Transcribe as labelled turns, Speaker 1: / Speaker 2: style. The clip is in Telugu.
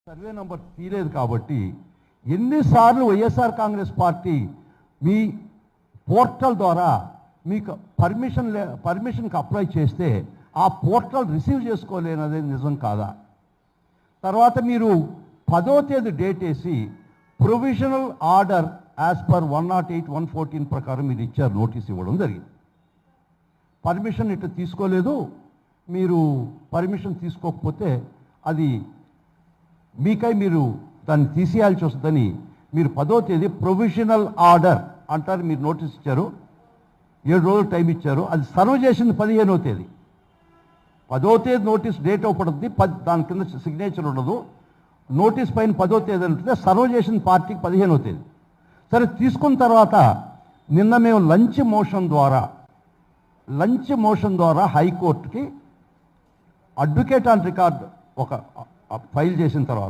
Speaker 1: సర్వే నంబర్ తీయలేదు కాబట్టి ఎన్నిసార్లు వైఎస్ఆర్ కాంగ్రెస్ పార్టీ మీ పోర్టల్ ద్వారా మీకు పర్మిషన్కి అప్లై చేస్తే ఆ పోర్టల్ రిసీవ్ చేసుకోలేనది నిజం కాదా? తర్వాత మీరు 10వ తేదీ డేట్ వేసి ప్రొవిజనల్ ఆర్డర్ యాజ్ పర్ 108(114) ప్రకారం మీరు ఇచ్చారు, నోటీస్ ఇవ్వడం జరిగింది. పర్మిషన్ ఇట్లా తీసుకోలేదు, మీరు పర్మిషన్ తీసుకోకపోతే అది మీకై మీరు దాన్ని తీసేయాల్సి వస్తుందని మీరు 10వ తేదీ ప్రొవిజనల్ ఆర్డర్ అంటారు, మీరు నోటీస్ ఇచ్చారు, 7 రోజులు టైం ఇచ్చారు. అది సర్వ్ చేసింది 15వ తేదీ. 10వ తేదీ నోటీస్ డేట్ పడుతుంది, దాని కింద సిగ్నేచర్ ఉండదు. నోటీస్ పైన 10వ తేదీ ఉంటుంది, సర్వ్ చేసిన పార్టీకి 15వ తేదీ. సరే, తీసుకున్న తర్వాత నిన్న మేము లంచ్ మోషన్ ద్వారా హైకోర్టుకి అడ్వకేట్ ఆన్ రికార్డ్ ఒక ఫైల్ చేసిన తర్వాత